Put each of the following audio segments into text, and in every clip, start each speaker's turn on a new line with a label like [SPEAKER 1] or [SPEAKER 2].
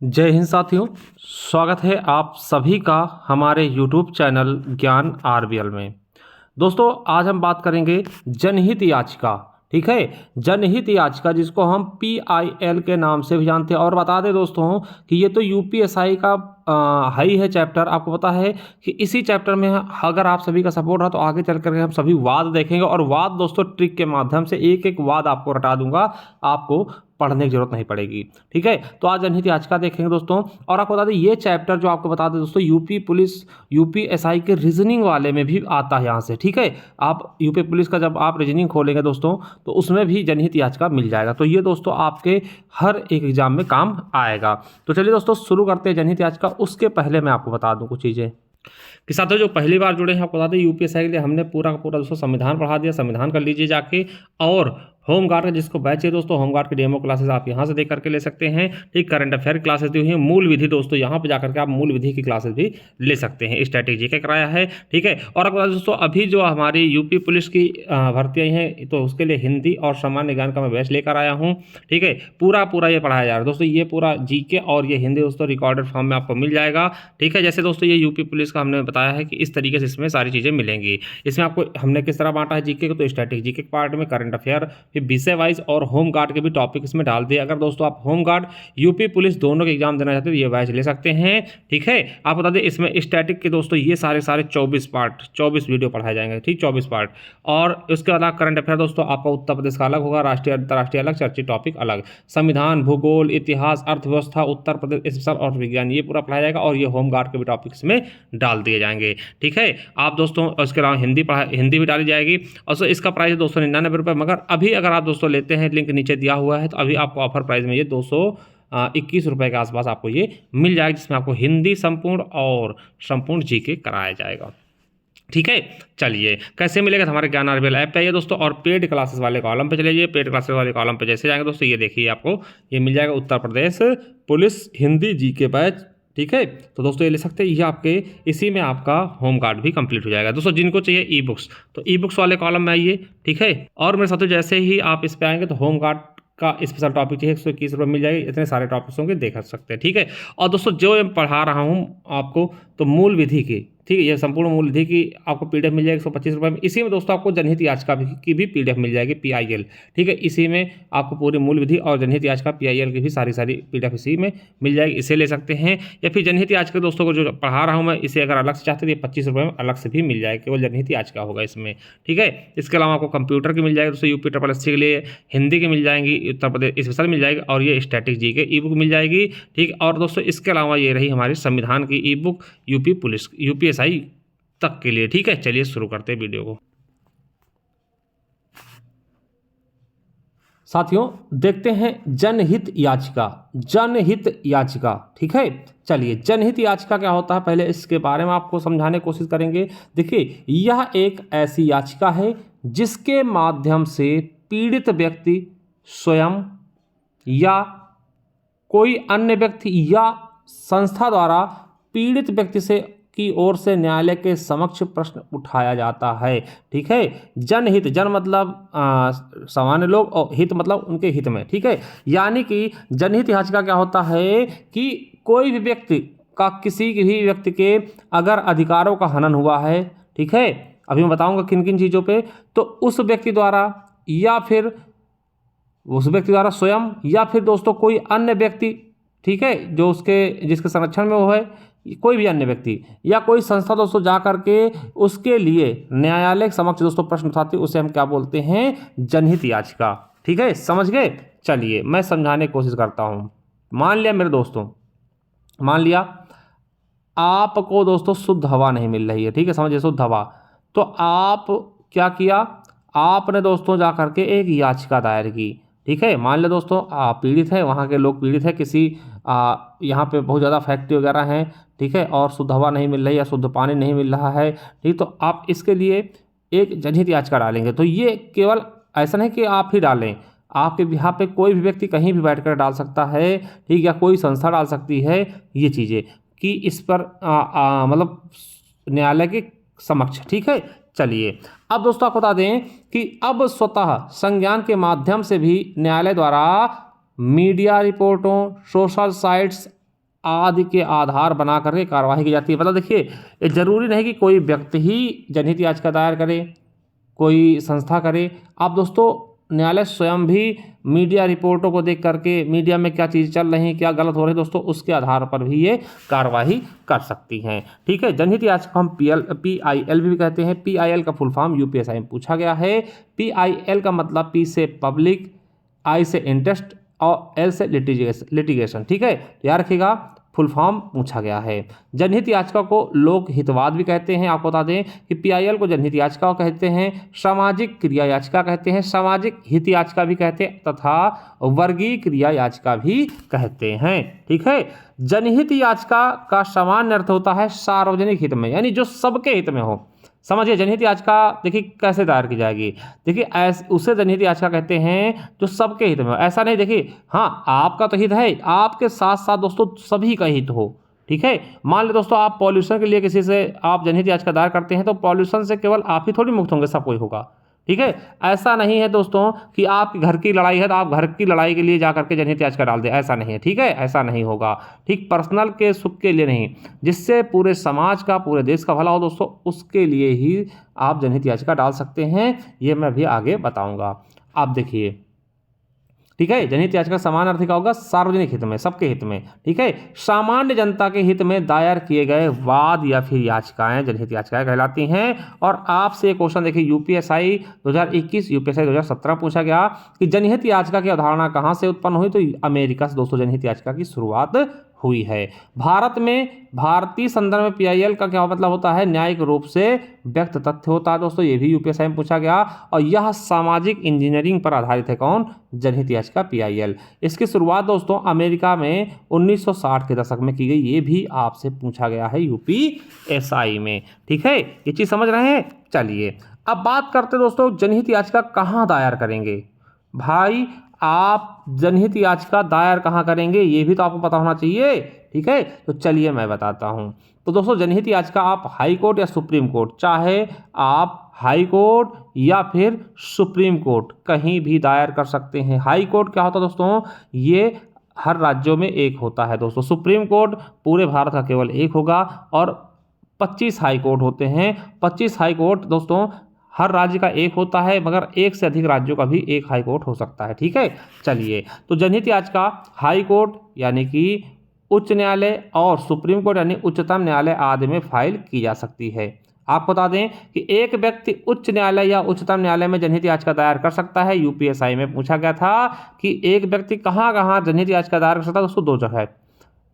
[SPEAKER 1] जय हिंद साथियों, स्वागत है आप सभी का हमारे YouTube चैनल ज्ञान आरबीएल में। दोस्तों, आज हम बात करेंगे जनहित याचिका। ठीक है, जनहित याचिका जिसको हम PIL के नाम से भी जानते हैं। और बता दें दोस्तों कि ये तो UPSI का हाई है चैप्टर। आपको पता है कि इसी चैप्टर में अगर आप सभी का सपोर्ट रहा तो आगे चल करके हम सभी वाद देखेंगे। और वाद दोस्तों ट्रिक के माध्यम से एक एक वाद आपको रटा दूंगा, आपको पढ़ने की जरूरत नहीं पड़ेगी। ठीक है, तो आज जनहित याचिका देखेंगे दोस्तों। और आपको बता दें ये चैप्टर जो आपको बता दें दोस्तों यूपी पुलिस UPSI के रीजनिंग वाले में भी आता है यहाँ से। ठीक है, आप यूपी पुलिस का जब आप रीजनिंग खोलेंगे दोस्तों तो उसमें भी जनहित याचिका मिल जाएगा। तो ये दोस्तों आपके हर एक एग्जाम में काम आएगा। तो चलिए दोस्तों शुरू करते हैं जनहित याचिका। उसके पहले मैं आपको बता दूं कुछ चीज़ें कि साथियों जो पहली बार जुड़े हैं आपको बता दें UPSI के लिए हमने पूरा का पूरा दोस्तों संविधान पढ़ा दिया। संविधान कर लीजिए जाके। और होम गार्ड का जिसको बैच है दोस्तों, होम गार्ड की डेमो क्लासेस आप यहाँ से देख करके ले सकते हैं। ठीक, करंट अफेयर की क्लासेस दी हुई हैं। मूल विधि दोस्तों यहाँ पे जाकर के आप मूल विधि की क्लासेस भी ले सकते हैं। स्ट्रैटेजी का कराया है। ठीक है, और आपको बता दें दोस्तों अभी जो हमारी यूपी पुलिस की भर्ती आई हैं तो उसके लिए हिंदी और सामान्य ज्ञान का मैं बैच लेकर आया हूँ। ठीक है, पूरा ये पढ़ाया जा रहा है दोस्तों। ये पूरा जीके और ये हिंदी दोस्तों रिकॉर्डेड फॉर्म में आपको मिल जाएगा। ठीक है, जैसे दोस्तों ये यूपी पुलिस का हमने बताया है कि इस तरीके से इसमें सारी चीज़ें मिलेंगी। इसमें आपको हमने किस तरह बांटा है जीके को, तो स्टैटिक जीके के पार्ट में करंट अफेयर, फिर विषय वाइज और होम गार्ड के भी टॉपिक इसमें डाल दिए। अगर दोस्तों आप होम गार्ड यूपी पुलिस दोनों के एग्जाम देना चाहते हो तो ये बैच ले सकते हैं। ठीक है, आप बता दें इसमें स्टैटिक के दोस्तों ये सारे 24 पार्ट 24 वीडियो पढ़ाए जाएंगे। ठीक, 24 पार्ट। और उसके बाद करंट अफेयर दोस्तों आपका उत्तर प्रदेश का अलग होगा, राष्ट्रीय अंतर्राष्ट्रीय अलग, चर्चित टॉपिक अलग। संविधान, भूगोल, इतिहास, अर्थव्यवस्था, उत्तर प्रदेश स्पेशल और विज्ञान ये पूरा पढ़ाया जाएगा। और ये होम गार्ड के भी टॉपिक्स में डाल दिए जाएंगे। ठीक है, आप दोस्तों उसके अलावा हिंदी भी डाली जाएगी। और इसका प्राइस है 299 रुपये। मगर अभी अगर आप दोस्तों लेते हैं, लिंक नीचे दिया हुआ है, तो अभी आपको ऑफर प्राइस में ये 221 रुपये के आसपास आपको ये मिल जाएगा, जिसमें आपको हिंदी संपूर्ण और संपूर्ण जीके कराया जाएगा। ठीक है, चलिए कैसे मिलेगा? हमारे ज्ञान आरबीएल ऐप पे आइए दोस्तों और पेड क्लासेस वाले कॉलम पे चले जाइए। पेड क्लासेस वाले कॉलम पे जैसे जाएंगे दोस्तों ये देखिए आपको ये मिल जाएगा Uttar Pradesh police Hindi GK batch. ठीक है, तो दोस्तों ये ले सकते हैं। ये आपके इसी में आपका होम गार्ड भी कंप्लीट हो जाएगा दोस्तों। जिनको चाहिए ई बुक्स तो ई बुक्स वाले कॉलम में आइए। ठीक है, और मेरे साथियों जैसे ही आप इस पे आएंगे तो होम गार्ड का स्पेशल टॉपिक चाहिए 121 रुपये मिल जाएगी। इतने सारे टॉपिक्स होंगे, देख सकते हैं। ठीक है, और दोस्तों जो मैं पढ़ा रहा हूँ आपको तो मूल विधि की, ठीक है, ये संपूर्ण मूल विधि की आपको PDF मिल जाएगी 125 रुपये में। इसी में दोस्तों आपको जनहित याचिका की भी PDF मिल जाएगी PIL। ठीक है, इसी में आपको पूरी मूल विधि और जनहित याचिका PIL की भी सारी PDF इसी में मिल जाएगी। इसे ले सकते हैं। या फिर जनहित याचिका दोस्तों को जो पढ़ा रहा हूँ मैं, इसे अगर अलग से चाहते हैं 25 रुपये में अलग से भी मिल जाएगा, केवल जनहित याचिका होगा इसमें। ठीक है, इसके अलावा आपको कंप्यूटर की मिल जाएगी दोस्तों, UPSSC के लिए हिंदी की मिल जाएंगी, उत्तर प्रदेश स्पेशल मिल जाएगी, और ये स्टैटिक जी के ई बुक मिल जाएगी। ठीक, और दोस्तों इसके अलावा ये रही हमारी संविधान की ई बुक यूपी पुलिस UPSI तक के लिए। ठीक है, चलिए शुरू करते हैं वीडियो को। साथियों देखते हैं जनहित याचिका। जनहित याचिका, ठीक है, चलिए जनहित याचिका क्या होता है पहले इसके बारे में आपको समझाने की कोशिश करेंगे। देखिए यह एक ऐसी याचिका है जिसके माध्यम से पीड़ित व्यक्ति स्वयं या कोई अन्य व्यक्ति या संस्था द्वारा पीड़ित व्यक्ति से की ओर से न्यायालय के समक्ष प्रश्न उठाया जाता है। ठीक है, जनहित, जन मतलब सामान्य लोग और हित मतलब उनके हित में। ठीक है, यानी कि जनहित याचिका क्या होता है कि कोई भी व्यक्ति का किसी भी व्यक्ति के अगर अधिकारों का हनन हुआ है, ठीक है, अभी मैं बताऊंगा किन किन चीज़ों पे, तो उस व्यक्ति द्वारा या फिर उस व्यक्ति द्वारा स्वयं या फिर दोस्तों कोई अन्य व्यक्ति, ठीक है, जो उसके जिसके संरक्षण में वो है, कोई भी अन्य व्यक्ति या कोई संस्था दोस्तों जा करके उसके लिए न्यायालय के समक्ष दोस्तों प्रश्न उठाती है, उसे हम क्या बोलते हैं? जनहित याचिका। ठीक है, समझ गए? चलिए मैं समझाने की कोशिश करता हूँ। मान लिया मेरे दोस्तों, मान लिया आपको दोस्तों शुद्ध हवा नहीं मिल रही है। ठीक है, समझिए शुद्ध हवा। तो आप क्या किया, आपने दोस्तों जा करके एक याचिका दायर की। ठीक है, मान लिया दोस्तों आप पीड़ित है, वहाँ के लोग पीड़ित है, किसी यहाँ पे बहुत ज़्यादा फैक्ट्री वगैरह हैं, ठीक है, और शुद्ध हवा नहीं मिल रही या शुद्ध पानी नहीं मिल रहा है। ठीक, तो आप इसके लिए एक जनहित याचिका डालेंगे। तो ये केवल ऐसा नहीं कि आप ही डालें, आपके यहाँ पे कोई भी व्यक्ति कहीं भी बैठकर डाल सकता है। ठीक, या कोई संस्था डाल सकती है ये चीज़ें कि इस पर मतलब न्यायालय के समक्ष। ठीक है, चलिए अब दोस्तों आपको बता दें कि अब स्वतः संज्ञान के माध्यम से भी न्यायालय द्वारा मीडिया रिपोर्टों, सोशल साइट्स आदि के आधार बना करके कार्यवाही की जाती है। मतलब देखिए, ये जरूरी नहीं कि कोई व्यक्ति ही जनहित याचिका दायर करे, कोई संस्था करे। आप दोस्तों न्यायालय स्वयं भी मीडिया रिपोर्टों को देख करके, मीडिया में क्या चीज़ चल रही है, क्या गलत हो रही है दोस्तों, उसके आधार पर भी ये कार्यवाही कर सकती हैं। ठीक है, जनहित याचिका हम PIL भी कहते हैं। PIL का फुल फॉर्म UPSI में पूछा गया है। PIL का मतलब P से पब्लिक, I से इंटरेस्ट और L से लिटिगेशन। ठीक है, याद रखिएगा, फुल फॉर्म पूछा गया है। जनहित याचिका को लोक हितवाद भी कहते हैं। आपको बता दें कि PIL को जनहित याचिका कहते हैं, सामाजिक क्रिया याचिका कहते हैं, सामाजिक हित याचिका भी कहते हैं तथा वर्गीय क्रिया याचिका भी कहते हैं। ठीक है, जनहित याचिका का सामान्य अर्थ होता है सार्वजनिक हित में, यानी जो सबके हित में हो। समझिए, जनहित याचिका देखिए कैसे दायर की जाएगी। देखिए उसे जनहित याचिका कहते हैं जो सबके हित में हो। ऐसा नहीं, देखिए हाँ आपका तो हित है, आपके साथ साथ दोस्तों सभी का हित हो। ठीक है, मान लो दोस्तों आप पॉल्यूशन के लिए किसी से आप जनहित याचिका दायर करते हैं, तो पॉल्यूशन से केवल आप ही थोड़ी मुक्त होंगे, सब कोई होगा। ठीक है, ऐसा नहीं है दोस्तों कि आपके घर की लड़ाई है तो आप घर की लड़ाई के लिए जा करके जनहित याचिका डाल दें, ऐसा नहीं है। ठीक है, ऐसा नहीं होगा। ठीक, पर्सनल के सुख के लिए नहीं, जिससे पूरे समाज का, पूरे देश का भला हो दोस्तों, उसके लिए ही आप जनहित याचिका डाल सकते हैं। ये मैं भी आगे बताऊंगा। आप देखिए, ठीक है, जनहित याचिका समान अर्थ का होगा सार्वजनिक हित में, सबके हित में। ठीक है, सामान्य जनता के हित में दायर किए गए वाद या फिर याचिकाएं जनहित याचिकाएं कहलाती हैं। और आपसे एक क्वेश्चन देखिए, UPSI 2021, UPSI 2017 पूछा गया कि जनहित याचिका की अवधारणा कहां से उत्पन्न हुई, तो अमेरिका से दोस्तों जनहित याचिका की शुरुआत हुई है। भारत में भारतीय संदर्भ में PIL का क्या मतलब होता है, न्यायिक रूप से व्यक्त तथ्य होता है दोस्तों, ये भी UPSI में पूछा गया। और यह सामाजिक इंजीनियरिंग पर आधारित है। कौन? जनहित याचिका PIL। इसकी शुरुआत दोस्तों अमेरिका में 1960 के दशक में की गई, ये भी आपसे पूछा गया है UPSI में। ठीक है, ये चीज समझ रहे हैं। चलिए अब बात करते दोस्तों जनहित याचिका कहाँ दायर करेंगे। भाई आप जनहित याचिका दायर कहाँ करेंगे, ये भी तो आपको पता होना चाहिए। ठीक है, तो चलिए मैं बताता हूँ। तो दोस्तों जनहित याचिका आप हाई कोर्ट या सुप्रीम कोर्ट, चाहे आप हाई कोर्ट या फिर सुप्रीम कोर्ट, कहीं भी दायर कर सकते हैं। हाई कोर्ट क्या होता है दोस्तों, ये हर राज्यों में एक होता है दोस्तों। सुप्रीम कोर्ट पूरे भारत का केवल एक होगा। और 25 हाई कोर्ट होते हैं। 25 हाई कोर्ट दोस्तों हर राज्य का एक होता है, मगर एक से अधिक राज्यों का भी एक हाई कोर्ट हो सकता है। ठीक है, चलिए तो जनहित याचिका हाई कोर्ट यानी कि उच्च न्यायालय और सुप्रीम कोर्ट यानी उच्चतम न्यायालय आदि में फाइल की जा सकती है। आप बता दें कि एक व्यक्ति उच्च न्यायालय या उच्चतम न्यायालय में जनहित याचिका दायर कर सकता है। UPSI में पूछा गया था कि एक व्यक्ति कहाँ कहाँ जनहित याचिका दायर कर सकता है। दोस्तों दो जगह है,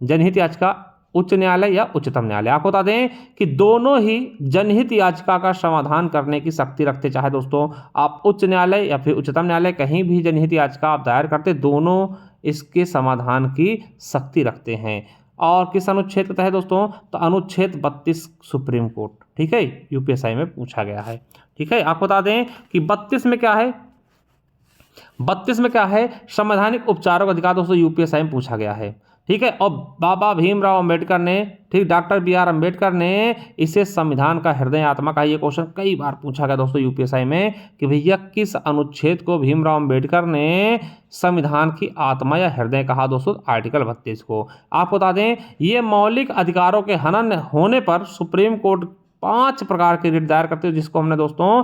[SPEAKER 1] जनहित याचिका उच्च न्यायालय या उच्चतम न्यायालय। आपको बता दें कि दोनों ही जनहित याचिका का समाधान करने की शक्ति रखते। चाहे दोस्तों आप उच्च न्यायालय या फिर उच्चतम न्यायालय कहीं भी जनहित याचिका आप दायर करते, दोनों इसके समाधान की शक्ति रखते हैं। और किस अनुच्छेद के तहत दोस्तों, तो अनुच्छेद 32 सुप्रीम कोर्ट। ठीक है, UPSI में पूछा गया है। ठीक है, आपको बता दें कि 32 में क्या है, 32 में क्या है, संवैधानिक उपचारों का अधिकार दोस्तों UPSI में पूछा गया है। ठीक है, और बाबा भीमराव अंबेडकर ने, ठीक, डॉक्टर BR अंबेडकर ने इसे संविधान का हृदय आत्मा का, ये क्वेश्चन कई बार पूछा गया दोस्तों UPSI में कि भैया किस अनुच्छेद को भीमराव अंबेडकर ने संविधान की आत्मा या हृदय कहा दोस्तों, आर्टिकल 32 को। आपको बता दें ये मौलिक अधिकारों के हनन होने पर सुप्रीम कोर्ट 5 प्रकार के रिट दायर करते हैं, जिसको हमने दोस्तों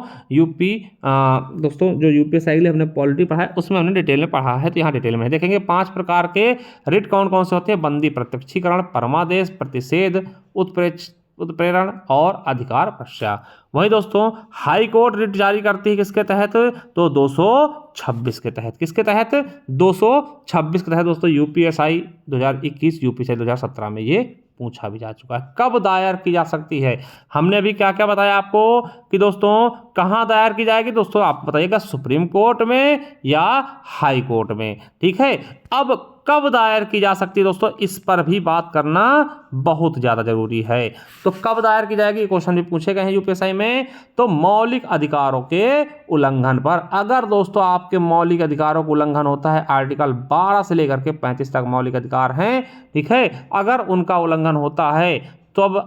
[SPEAKER 1] दोस्तों जो UPSI के लिए हमने पॉलिटी पढ़ा है उसमें हमने डिटेल में पढ़ा है। तो यहाँ डिटेल में देखेंगे 5 प्रकार के रिट कौन कौन से होते हैं। बंदी प्रत्यक्षीकरण, परमादेश, प्रतिषेध, उत्प्रेरण और अधिकार प्रत्याशा। वही दोस्तों हाई कोर्ट रिट जारी करती है किसके तहत, तो 226 के तहत। किसके तहत, 226 के तहत दोस्तों। UPSI 2021, UPSI 2017 में ये पूछा भी जा चुका है। कब दायर की जा सकती है, हमने अभी क्या क्या बताया आपको कि दोस्तों कहाँ दायर की जाएगी। दोस्तों आप बताइएगा सुप्रीम कोर्ट में या हाई कोर्ट में। ठीक है, अब कब दायर की जा सकती है दोस्तों, इस पर भी बात करना बहुत ज़्यादा जरूरी है। तो कब दायर की जाएगी, क्वेश्चन भी पूछे गए हैं UPSI में। तो मौलिक अधिकारों के उल्लंघन पर, अगर दोस्तों आपके मौलिक अधिकारों का उल्लंघन होता है, आर्टिकल 12 से लेकर के 35 तक मौलिक अधिकार हैं। ठीक है, अगर उनका उल्लंघन होता है तो अब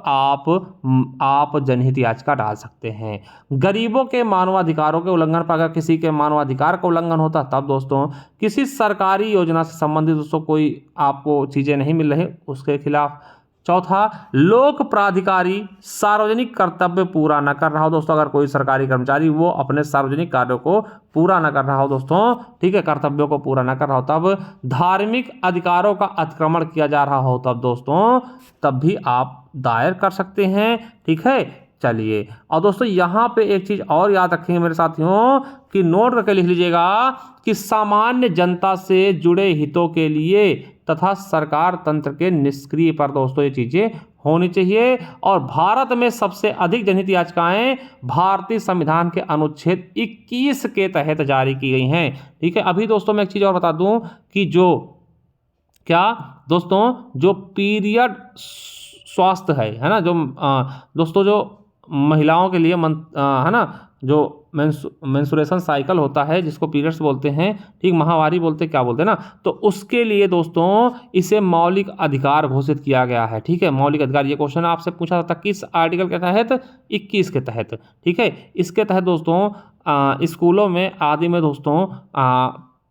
[SPEAKER 1] आप जनहित याचिका डाल सकते हैं। गरीबों के मानवाधिकारों के उल्लंघन पर अगर किसी के मानवाधिकार का उल्लंघन होता तब दोस्तों किसी सरकारी योजना से संबंधित दोस्तों कोई आपको चीज़ें नहीं मिल रही उसके खिलाफ। चौथा, लोक प्राधिकारी सार्वजनिक कर्तव्य पूरा न कर रहा हो दोस्तों, अगर कोई सरकारी कर्मचारी वो अपने सार्वजनिक कार्यों को पूरा न कर रहा हो दोस्तों, ठीक है, कर्तव्यों को पूरा न कर रहा हो, तब धार्मिक अधिकारों का अतिक्रमण किया जा रहा हो तब दोस्तों तब भी आप दायर कर सकते हैं। ठीक है, चलिए। और दोस्तों यहाँ पे एक चीज और याद रखेंगे मेरे साथियों कि नोट करके लिख लीजिएगा कि सामान्य जनता से जुड़े हितों के लिए तथा सरकार तंत्र के निष्क्रिय पर दोस्तों ये चीजें होनी चाहिए। और भारत में सबसे अधिक जनहित याचिकाएं भारतीय संविधान के अनुच्छेद 21 के तहत जारी की गई हैं। ठीक है, अभी दोस्तों मैं एक चीज और बता दूं कि जो क्या दोस्तों जो पीरियड स्वास्थ्य है ना, जो दोस्तों जो महिलाओं के लिए है ना, जो मेंस्ट्रुएशन साइकिल होता है जिसको पीरियड्स बोलते हैं, ठीक, माहवारी बोलते क्या बोलते हैं ना, तो उसके लिए दोस्तों इसे मौलिक अधिकार घोषित किया गया है। ठीक है, मौलिक अधिकार, ये क्वेश्चन आपसे पूछा जाता किस आर्टिकल के तहत? 21 के तहत। ठीक है, इसके तहत दोस्तों स्कूलों में आदि में दोस्तों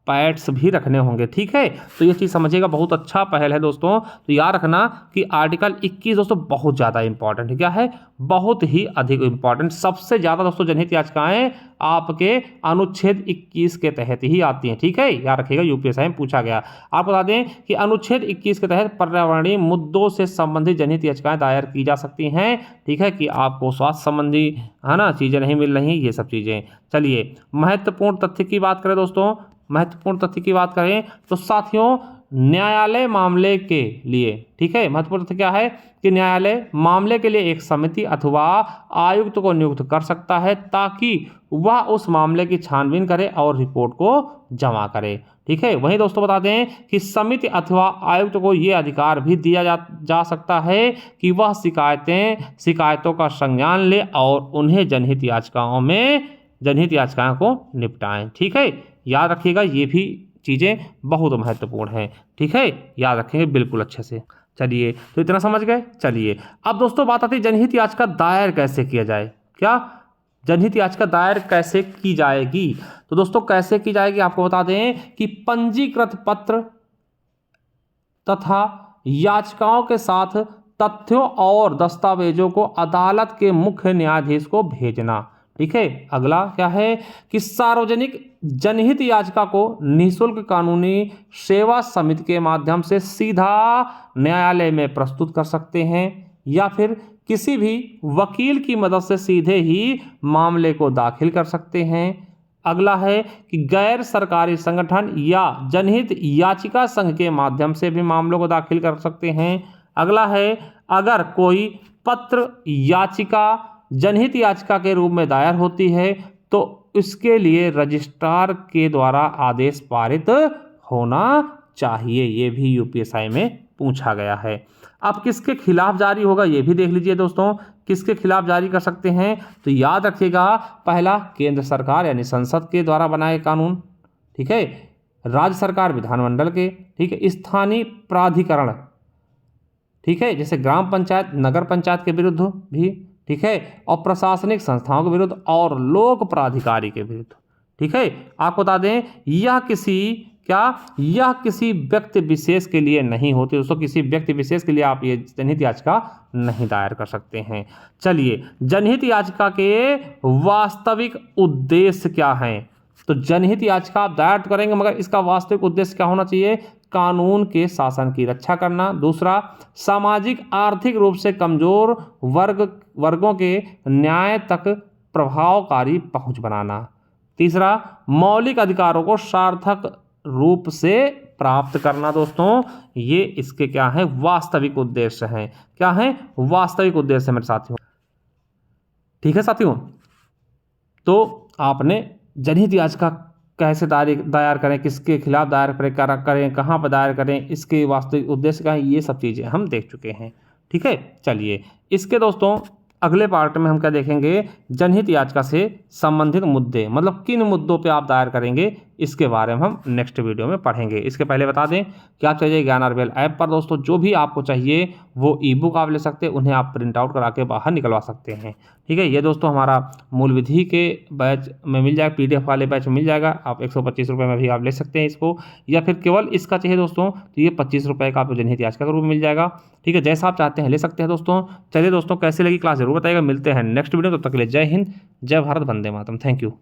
[SPEAKER 1] पैड्स भी रखने होंगे। ठीक है, तो ये चीज़ समझिएगा, बहुत अच्छा पहल है दोस्तों। तो याद रखना कि आर्टिकल 21 दोस्तों बहुत ज़्यादा इंपॉर्टेंट है। क्या है? बहुत ही अधिक इंपॉर्टेंट। सबसे ज़्यादा दोस्तों जनहित याचिकाएं आपके अनुच्छेद 21 के तहत ही आती हैं। ठीक है, याद रखिएगा, यूपीएससी में पूछा गया। आप बता दें कि अनुच्छेद 21 के तहत पर्यावरणीय मुद्दों से संबंधित जनहित याचिकाएं दायर की जा सकती हैं। ठीक है, कि आपको स्वास्थ्य संबंधी है ना चीज़ें नहीं मिल रही, ये सब चीज़ें। चलिए, महत्वपूर्ण तथ्य की बात करें दोस्तों, महत्वपूर्ण तथ्य की बात करें तो साथियों न्यायालय मामले के लिए, ठीक है, महत्वपूर्ण तथ्य क्या है कि न्यायालय मामले के लिए एक समिति अथवा आयुक्त को नियुक्त कर सकता है ताकि वह उस मामले की छानबीन करे और रिपोर्ट को जमा करे। ठीक है, वहीं दोस्तों बता दें कि समिति अथवा आयुक्त को यह अधिकार भी दिया जा सकता है कि वह शिकायतों का संज्ञान ले और उन्हें जनहित याचिकाओं को निपटाएं। ठीक है, याद रखिएगा, ये भी चीज़ें बहुत महत्वपूर्ण हैं। ठीक है, याद रखेंगे बिल्कुल अच्छे से। चलिए, तो इतना समझ गए। चलिए, अब दोस्तों बात आती है जनहित याचिका दायर कैसे किया जाए। क्या जनहित याचिका दायर कैसे की जाएगी? तो दोस्तों कैसे की जाएगी आपको बता दें कि पंजीकृत पत्र तथा याचिकाओं के साथ तथ्यों और दस्तावेजों को अदालत के मुख्य न्यायाधीश को भेजना। ठीक है, अगला क्या है कि सार्वजनिक जनहित याचिका को निःशुल्क कानूनी सेवा समिति के माध्यम से सीधा न्यायालय में प्रस्तुत कर सकते हैं या फिर किसी भी वकील की मदद से सीधे ही मामले को दाखिल कर सकते हैं। अगला है कि गैर सरकारी संगठन या जनहित याचिका संघ के माध्यम से भी मामलों को दाखिल कर सकते हैं। अगला है अगर कोई पत्र याचिका जनहित याचिका के रूप में दायर होती है तो इसके लिए रजिस्ट्रार के द्वारा आदेश पारित होना चाहिए। ये भी यूपीएससी में पूछा गया है। अब किसके खिलाफ जारी होगा ये भी देख लीजिए दोस्तों, किसके खिलाफ जारी कर सकते हैं। तो याद रखिएगा, पहला केंद्र सरकार यानी संसद के द्वारा बनाए कानून, ठीक है, राज्य सरकार विधानमंडल के, ठीक है, स्थानीय प्राधिकरण, ठीक है, जैसे ग्राम पंचायत नगर पंचायत के विरुद्ध भी, ठीक है, और प्रशासनिक संस्थाओं के विरुद्ध और लोक प्राधिकारी के विरुद्ध। ठीक है, आपको बता दें यह किसी व्यक्ति विशेष के लिए नहीं होती दोस्तों, किसी व्यक्ति विशेष के लिए आप ये जनहित याचिका नहीं दायर कर सकते हैं। चलिए, जनहित याचिका के वास्तविक उद्देश्य क्या हैं? तो जनहित याचिका आप दायर करेंगे मगर इसका वास्तविक उद्देश्य क्या होना चाहिए? कानून के शासन की रक्षा करना। दूसरा, सामाजिक आर्थिक रूप से कमजोर वर्गों के न्याय तक प्रभावकारी पहुंच बनाना। तीसरा, मौलिक अधिकारों को सार्थक रूप से प्राप्त करना। दोस्तों ये इसके क्या है? वास्तविक उद्देश्य हैं। क्या है? वास्तविक उद्देश्य मेरे साथियों। ठीक है साथियों, तो आपने जनहित याचिका कैसे दायर करें, किसके खिलाफ दायर करें, कहाँ पर दायर करें, इसके वास्तविक उद्देश्य क्या है, ये सब चीज़ें हम देख चुके हैं। ठीक है, चलिए इसके दोस्तों अगले पार्ट में हम क्या देखेंगे? जनहित याचिका से संबंधित मुद्दे, मतलब किन मुद्दों पे आप दायर करेंगे इसके बारे में हम नेक्स्ट वीडियो में पढ़ेंगे। इसके पहले बता दें कि आप चाहिए ज्ञान आरबीएल ऐप पर दोस्तों जो भी आपको चाहिए वो ई बुक आप ले सकते हैं, उन्हें आप प्रिंट आउट करा के बाहर निकलवा सकते हैं। ठीक है, ये दोस्तों हमारा मूल विधि के बैच में मिल जाएगा, PDF वाले बैच में मिल जाएगा। आप 125 रुपये में भी आप ले सकते हैं इसको, या फिर केवल इसका चाहिए दोस्तों तो ये 25 रुपये का आपको जनहित याचिका के रूप में मिल जाएगा। ठीक है, जैसा आप चाहते हैं ले सकते हैं दोस्तों। चलिए दोस्तों, कैसे लगी क्लास जरूर बताइएगा। मिलते हैं नेक्स्ट वीडियो, तब तक के लिए जय हिंद, जय भारत, वंदे मातरम। Thank you.